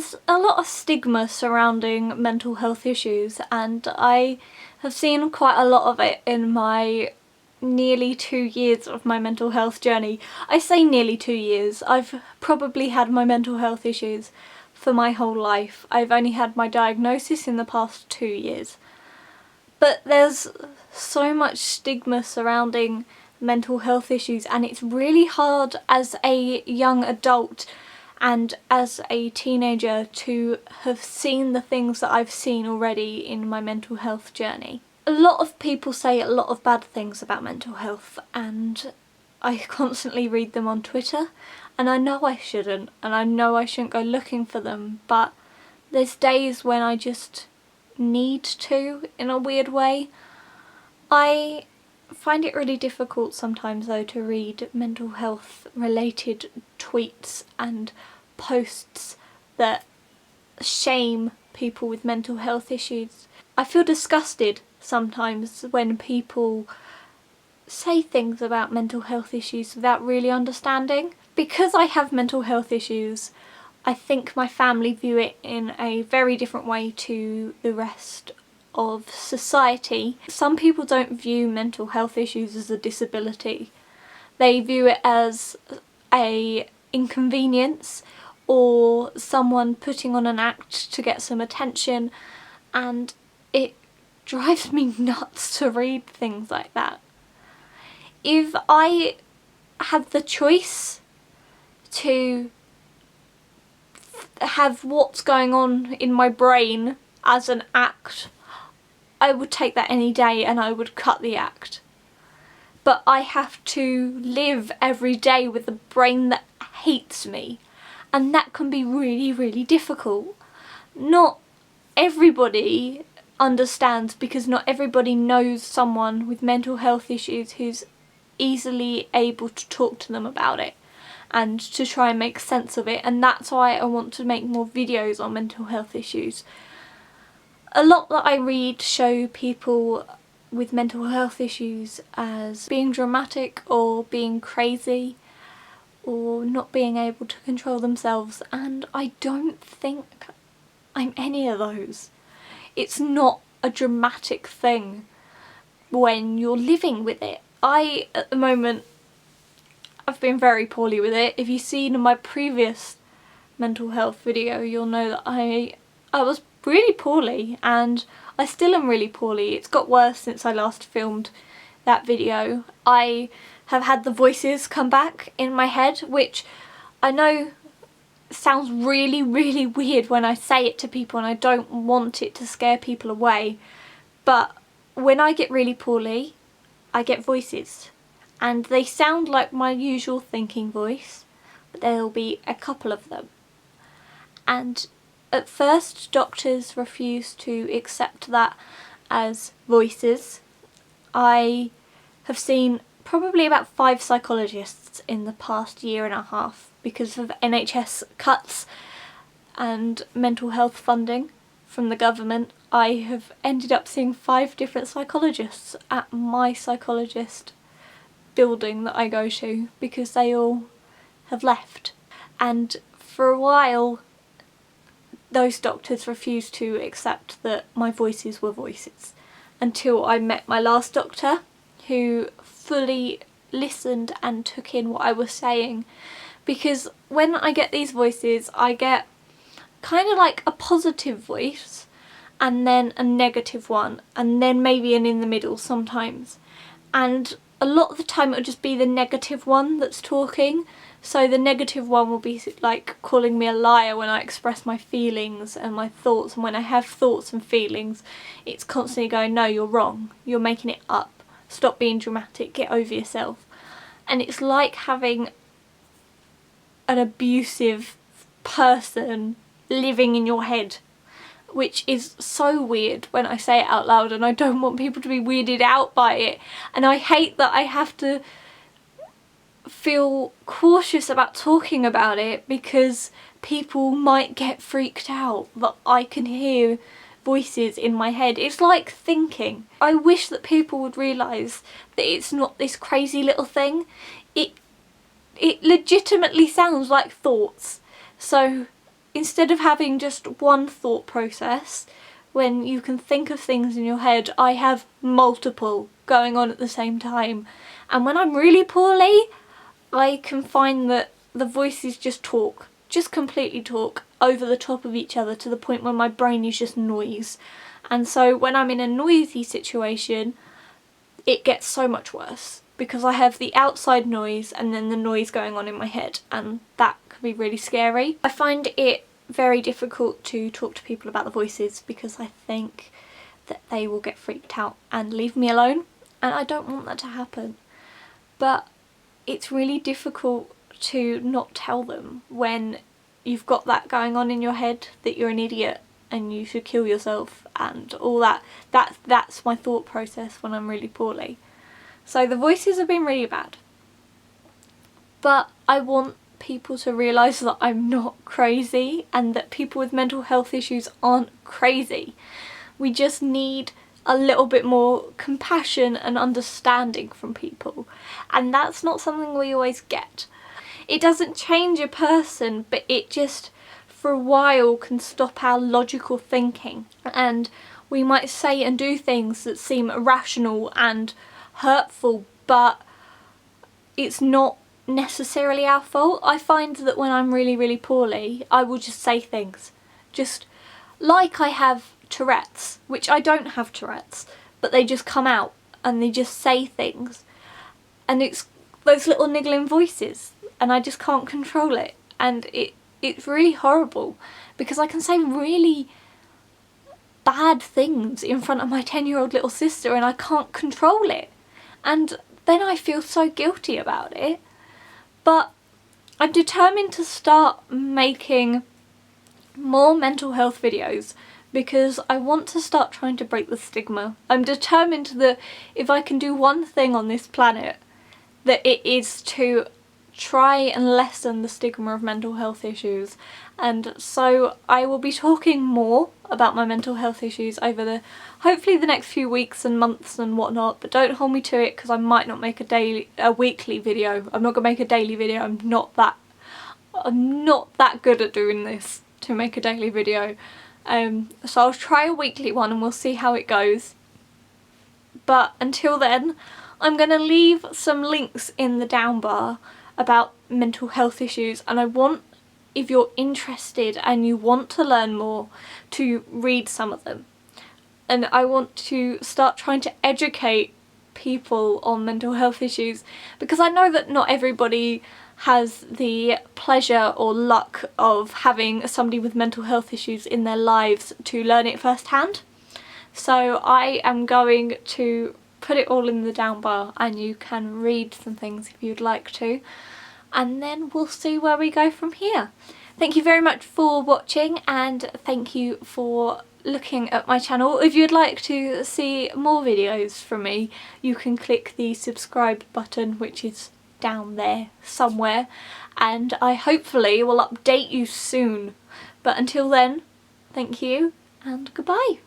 There's a lot of stigma surrounding mental health issues, and I have seen quite a lot of it in my nearly 2 years of my mental health journey. I say nearly 2 years. I've probably had my mental health issues for my whole life. I've only had my diagnosis in the past 2 years. But there's so much stigma surrounding mental health issues, and it's really hard as a young adult and as a teenager to have seen the things that I've seen already in my mental health journey. A lot of people say a lot of bad things about mental health, and I constantly read them on Twitter, and I know I shouldn't, and I know I shouldn't go looking for them, but there's days when I just need to, in a weird way. I find it really difficult sometimes though to read mental health related tweets and posts that shame people with mental health issues. I feel disgusted sometimes when people say things about mental health issues without really understanding. Because I have mental health issues, I think my family view it in a very different way to the rest of society. Some people don't view mental health issues as a disability. They view it as a inconvenience or someone putting on an act to get some attention, and it drives me nuts to read things like that. If I had the choice to have what's going on in my brain as an act, I would take that any day and I would cut the act. But I have to live every day with a brain that hates me, and that can be really, really difficult. Not everybody understands, because not everybody knows someone with mental health issues who's easily able to talk to them about it and to try and make sense of it, and that's why I want to make more videos on mental health issues. A lot that I read show people with mental health issues as being dramatic or being crazy or not being able to control themselves, and I don't think I'm any of those. It's not a dramatic thing when you're living with it. At the moment, I've been very poorly with it. If you've seen my previous mental health video, you'll know that I was really poorly, and I still am really poorly. It's got worse since I last filmed that video. I have had the voices come back in my head, which I know sounds really, really weird when I say it to people, and I don't want it to scare people away, but when I get really poorly, I get voices, and they sound like my usual thinking voice, but there'll be a couple of them. And at first, doctors refused to accept that as voices. I have seen probably about 5 psychologists in the past year and a half because of NHS cuts and mental health funding from the government. I have ended up seeing 5 different psychologists at my psychologist building that I go to because they all have left. And for a while, those doctors refused to accept that my voices were voices, until I met my last doctor, who fully listened and took in what I was saying. Because when I get these voices, I get kind of like a positive voice and then a negative one, and then maybe an in the middle sometimes. And a lot of the time it'll just be the negative one that's talking. So the negative one will be like calling me a liar when I express my feelings and my thoughts, and when I have thoughts and feelings, it's constantly going, no, you're wrong, you're making it up, stop being dramatic, get over yourself. And it's like having an abusive person living in your head, which is so weird when I say it out loud, and I don't want people to be weirded out by it. And I hate that I have to feel cautious about talking about it because people might get freaked out that I can hear voices in my head. It's like thinking. I wish that people would realise that it's not this crazy little thing. It legitimately sounds like thoughts. So instead of having just one thought process, when you can think of things in your head, I have multiple going on at the same time. And when I'm really poorly, I can find that the voices just talk, just completely talk over the top of each other to the point where my brain is just noise. And so when I'm in a noisy situation, it gets so much worse because I have the outside noise and then the noise going on in my head, and that can be really scary. I find it very difficult to talk to people about the voices because I think that they will get freaked out and leave me alone, and I don't want that to happen. But it's really difficult to not tell them when you've got that going on in your head, that you're an idiot and you should kill yourself and all that. That's my thought process when I'm really poorly. So the voices have been really bad. But I want people to realise that I'm not crazy and that people with mental health issues aren't crazy. We just need a little bit more compassion and understanding from people, and that's not something we always get. It doesn't change a person, but it just for a while can stop our logical thinking, and we might say and do things that seem irrational and hurtful, but it's not necessarily our fault. I find that when I'm really poorly, I will just say things, just like I have Tourette's, which I don't have Tourette's, but they just come out and they just say things, and it's those little niggling voices, and I just can't control it, and it's really horrible because I can say really bad things in front of my 10-year-old little sister and I can't control it, and then I feel so guilty about it. But I'm determined to start making more mental health videos because I want to start trying to break the stigma. I'm determined that if I can do one thing on this planet, that it is to try and lessen the stigma of mental health issues. And so I will be talking more about my mental health issues over hopefully the next few weeks and months and whatnot, but don't hold me to it because I might not make a weekly video. I'm not gonna make a daily video. I'm not that good at doing this to make a daily video. So I'll try a weekly one and we'll see how it goes. But until then, I'm going to leave some links in the down bar about mental health issues, and I want, if you're interested and you want to learn more, to read some of them. And I want to start trying to educate people on mental health issues, because I know that not everybody has the pleasure or luck of having somebody with mental health issues in their lives to learn it firsthand. So I am going to put it all in the down bar and you can read some things if you'd like to, and then we'll see where we go from here. Thank you very much for watching, and thank you for looking at my channel. If you'd like to see more videos from me, you can click the subscribe button, which is down there somewhere, and I hopefully will update you soon. But until then, thank you and goodbye.